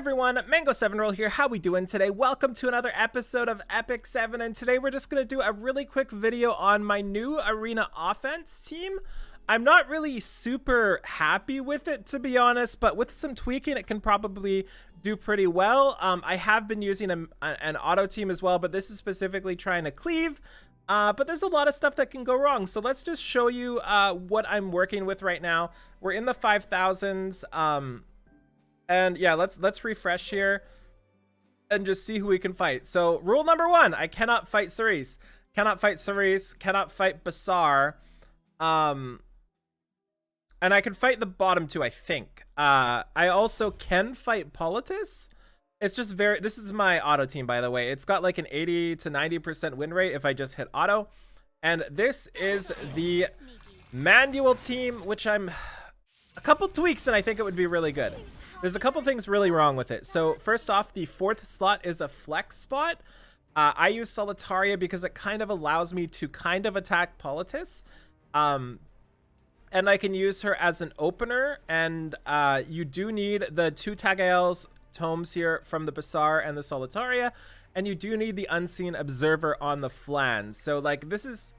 everyone, Mango7Roll here. How we doing today? Welcome to another episode of Epic 7, and today we're just going to do a really quick video on my new Arena Offense team. I'm not really super happy with it, to be honest, but with some tweaking it can probably do pretty well. I have been using an auto team as well, but this is specifically trying to cleave. But there's a lot of stuff that can go wrong, so let's just show you what I'm working with right now. We're in the 5,000s. And yeah, let's refresh here and just see who we can fight. So rule number 1, I cannot fight Cerise. Cannot fight Cerise, cannot fight Basar. And I can fight the bottom 2, I think. I also can fight Politis. It's just this is my auto team, by the way. It's got like an 80 to 90% win rate if I just hit auto. And this is the manual team, which I'm a couple tweaks and I think it would be really good. There's a couple things really wrong with it. So first off, the 4th slot is a flex spot. I use Solitaria because it kind of allows me to kind of attack Politis. And I can use her as an opener. And you do need the 2 Tagael's tomes here from the Basar and the Solitaria. And you do need the Unseen Observer on the flange. So like this is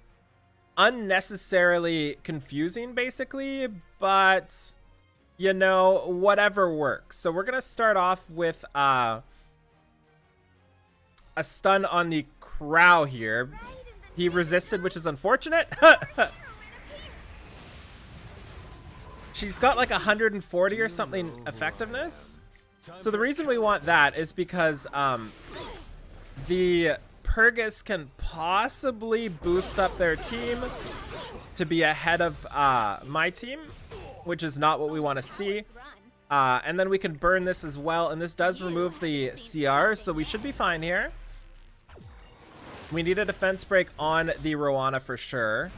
unnecessarily confusing basically, but you know, whatever works. So we're gonna start off with a stun on the Crow here. He resisted, which is unfortunate. She's got like 140 or something effectiveness. So the reason we want that is because the Purgus can possibly boost up their team to be ahead of my team, which is not what we want to see. And then we can burn this as well, and this does remove the CR, so we should be fine here. We need a defense break on the Roana for sure.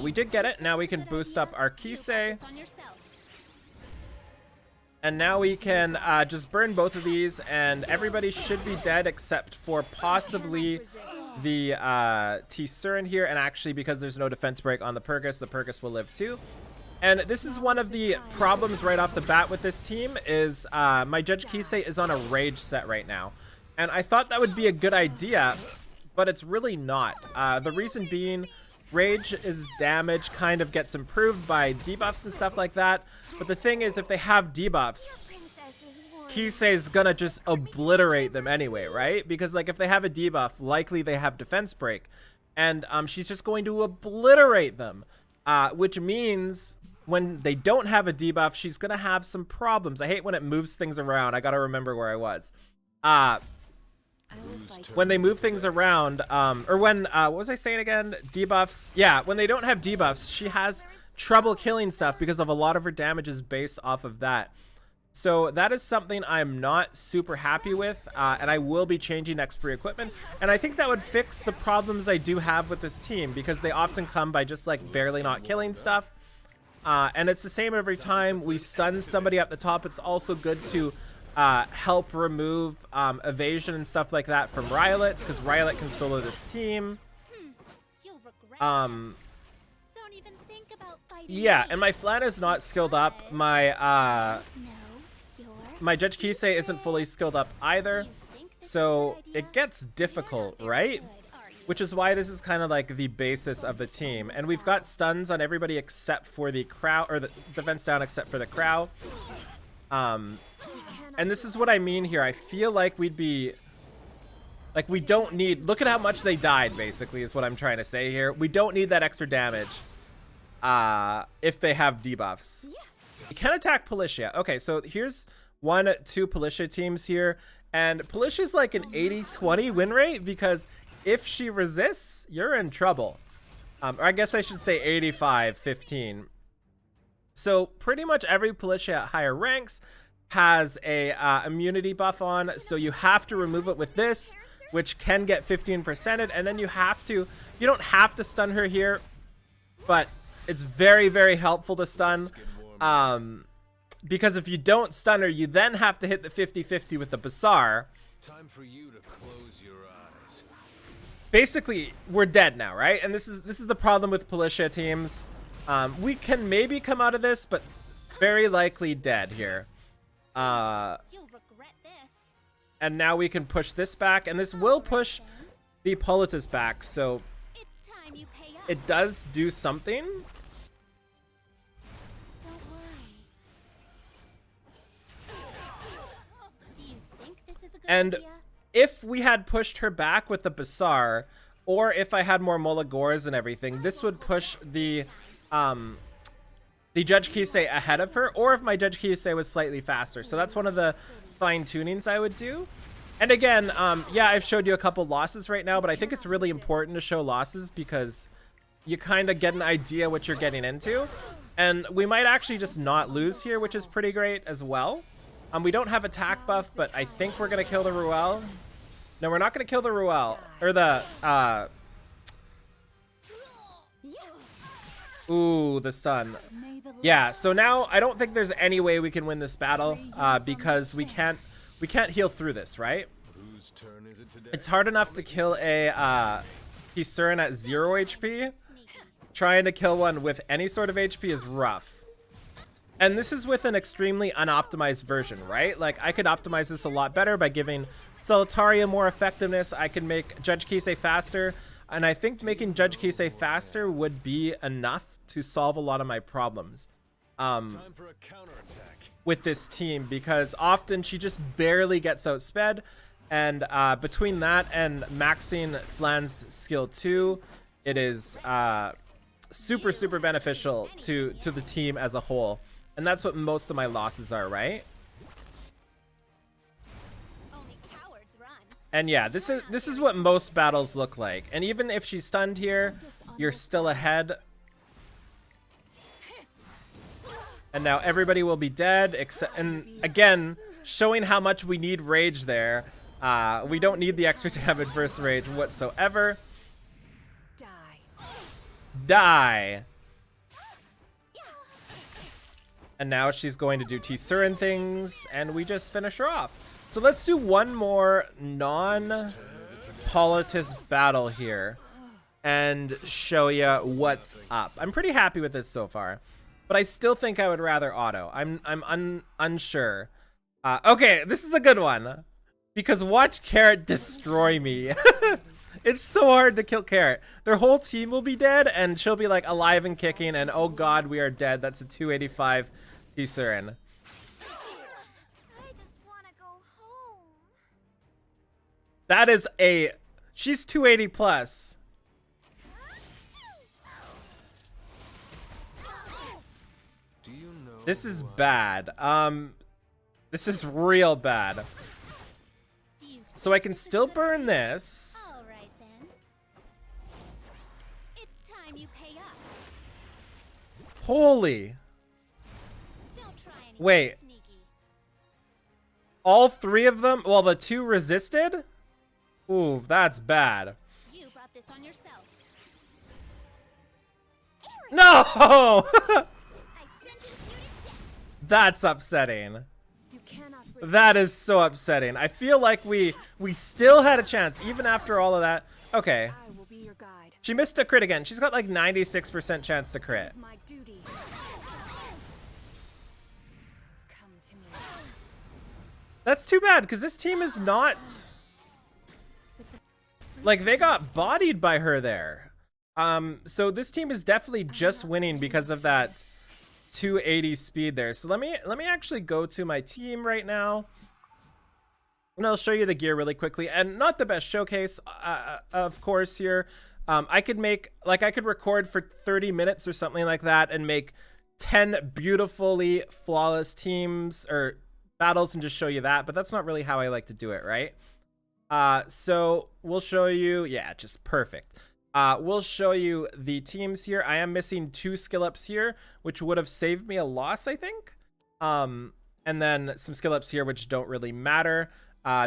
We did get it. Now we can boost up our Kisei. And now we can just burn both of these, and everybody should be dead except for possibly the T-Surin here. And actually, because there's no defense break on the Purgus will live too. And this is one of the problems right off the bat with this team is my Judge Kisei is on a rage set right now. And I thought that would be a good idea, but it's really not. The reason being, Rage's damage kind of gets improved by debuffs and stuff like that. But the thing is, if they have debuffs, Kisei's gonna just obliterate them anyway, right? Because like if they have a debuff, likely they have defense break. And she's just going to obliterate them. Which means when they don't have a debuff, she's gonna have some problems. I hate when it moves things around. I gotta remember where I was. When they move things around, or when, what was I saying again? Debuffs. Yeah, when they don't have debuffs, she has trouble killing stuff because of a lot of her damage is based off of that. So that is something I'm not super happy with, and I will be changing next free equipment. And I think that would fix the problems I do have with this team because they often come by just like barely not killing stuff. And it's the same every time we stun somebody up the top. It's also good to help remove evasion and stuff like that from Rylets, because Rylet can solo this team. Yeah, and my Flan is not skilled up. My my Judge Kisei isn't fully skilled up either, so it gets difficult, right? Which is why this is kind of like the basis of the team. And we've got stuns on everybody except for the Crow, or the defense down except for the Crow. And this is what I mean here. I feel like we'd be... like, we don't need... look at how much they died, basically, is what I'm trying to say here. We don't need that extra damage if they have debuffs. You can attack Politia. Okay, so here's 2 Politia teams here. And Politia's like an 80-20 win rate because if she resists, you're in trouble. Or I guess I should say 85-15. So pretty much every Politia at higher ranks has a immunity buff on, so you have to remove it with this, which can get 15%ed, and then you don't have to stun her here, but it's very, very helpful to stun, because if you don't stun her, you then have to hit the 50-50 with the Basar. Time for you to close your eyes. Basically, we're dead now, right? And this is the problem with Politia teams. We can maybe come out of this, but very likely dead here. And now we can push this back, and this will push the Politis back, so it does do something. And if we had pushed her back with the Basar, or if I had more Molagors and everything, this would push the Judge Kisei ahead of her, or if my Judge Kisei was slightly faster. So that's one of the fine-tunings I would do. And again, yeah, I've showed you a couple losses right now, but I think it's really important to show losses because you kind of get an idea what you're getting into. And we might actually just not lose here, which is pretty great as well. We don't have attack buff, but I think we're going to kill the Ruel. No, we're not going to kill the Ruel. Or the, ooh, the stun. Yeah, so now I don't think there's any way we can win this battle, because we can't heal through this, right? It's hard enough to kill a Hisurin at 0 HP. Trying to kill one with any sort of HP is rough. And this is with an extremely unoptimized version, right? Like, I could optimize this a lot better by giving Solitaria more effectiveness. I can make Judge Kisei faster. And I think making Judge Kisei faster would be enough to solve a lot of my problems with this team, because often she just barely gets outsped. And between that and maxing Flan's skill 2, it is super beneficial to the team as a whole. And that's what most of my losses are, right? And yeah, this is what most battles look like. And even if she's stunned here, you're still ahead. And now everybody will be dead, except, and again, showing how much we need rage there. We don't need the extra damage versus rage whatsoever. Die. And now she's going to do T-Surin things, and we just finish her off. So let's do one more non-Politis battle here and show you what's up. I'm pretty happy with this so far, but I still think I would rather auto. I'm unsure. Okay, this is a good one, because watch Carrot destroy me. It's so hard to kill Carrot. Their whole team will be dead, and she'll be like alive and kicking, and oh god, we are dead. That's a 285 Hisurin. I just want to go home. That is a... She's 280 plus. Do you know This is bad. This is real bad. So I can still burn this. All right then. It's time you pay up. Holy. Don't try anything Wait. sneaky. All three of them? Well, the two resisted? Ooh, that's bad. You brought this on yourself. No! I sentence you to death. That's upsetting. You cannot That is so upsetting. I feel like we still had a chance, even after all of that. Okay. I will be your guide. She missed a crit again. She's got like 96% chance to crit. It's my duty. Come to me. That's too bad, because this team is not... Like, they got bodied by her there. So this team is definitely just winning because of that 280 speed there. So let me actually go to my team right now. And I'll show you the gear really quickly. And not the best showcase, of course, here. I could make, like, I could record for 30 minutes or something like that and make 10 beautifully flawless teams or battles and just show you that. But that's not really how I like to do it, right? So we'll show you, yeah, just perfect. We'll show you the teams here. I am missing 2 skill ups here, which would have saved me a loss, I think. And then some skill ups here, which don't really matter.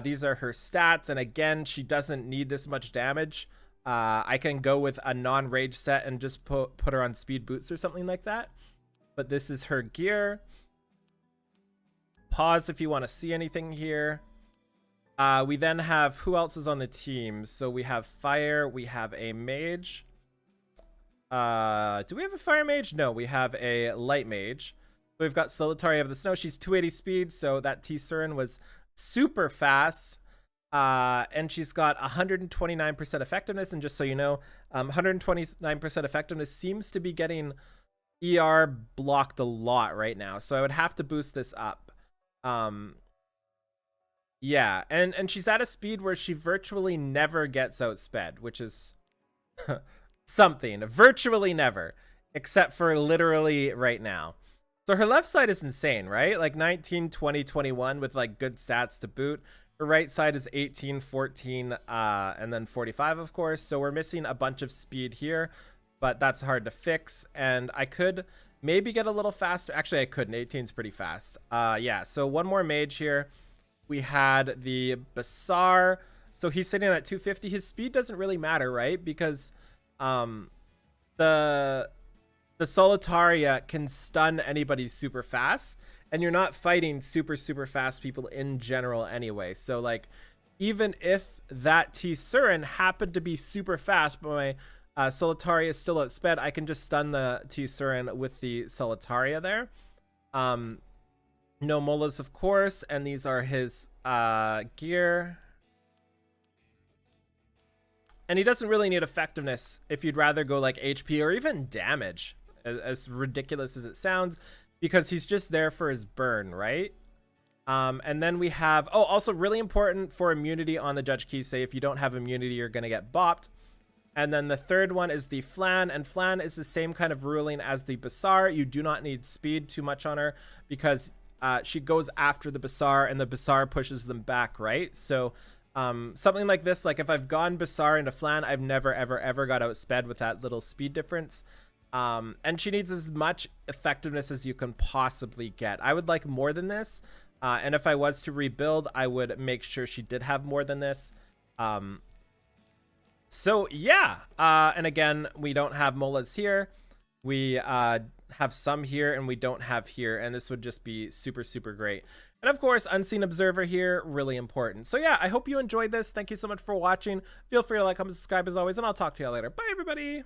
These are her stats. And again, she doesn't need this much damage. I can go with a non-rage set and just put her on speed boots or something like that. But this is her gear. Pause if you want to see anything here. We then have, who else is on the team? So we have fire, we have a mage. Do we have a fire mage? No, we have a light mage. We've got Solitaria of the Snow. She's 280 speed, so that T-Surin was super fast. And she's got 129% effectiveness. And just so you know, 129% effectiveness seems to be getting ER blocked a lot right now. So I would have to boost this up. Yeah, and she's at a speed where she virtually never gets outsped, which is something. Virtually never, except for literally right now. So her left side is insane, right? Like 19, 20, 21 with like good stats to boot. Her right side is 18, 14, and then 45, of course. So we're missing a bunch of speed here, but that's hard to fix. And I could maybe get a little faster. Actually, I couldn't. 18 is pretty fast. Yeah, so one more mage here. We had the Basar. So he's sitting at 250. His speed doesn't really matter, right? Because the Solitaria can stun anybody super fast, and you're not fighting super fast people in general anyway. So like, even if that T-Surin happened to be super fast, but my Solitaria is still outsped, I can just stun the T-Surin with the Solitaria there. No Molas, of course, and these are his gear. And he doesn't really need effectiveness if you'd rather go like HP or even damage, as ridiculous as it sounds, because he's just there for his burn, right? And then we have, oh, also really important for immunity on the Judge Kisei. If you don't have immunity, you're going to get bopped. And then the third one is the Flan, and Flan is the same kind of ruling as the Basar. You do not need speed too much on her because she goes after the Basar, and the Basar pushes them back, right? So something like this, like if I've gone Basar into Flan, I've never, ever got outsped with that little speed difference. And she needs as much effectiveness as you can possibly get. I would like more than this. And if I was to rebuild, I would make sure she did have more than this. So yeah. And again, we don't have Molas here. We have some here and we don't have here. And this would just be super great. And of course, Unseen Observer here, really important. So yeah, I hope you enjoyed this. Thank you so much for watching. Feel free to like, comment, subscribe as always, and I'll talk to you all later. Bye, everybody.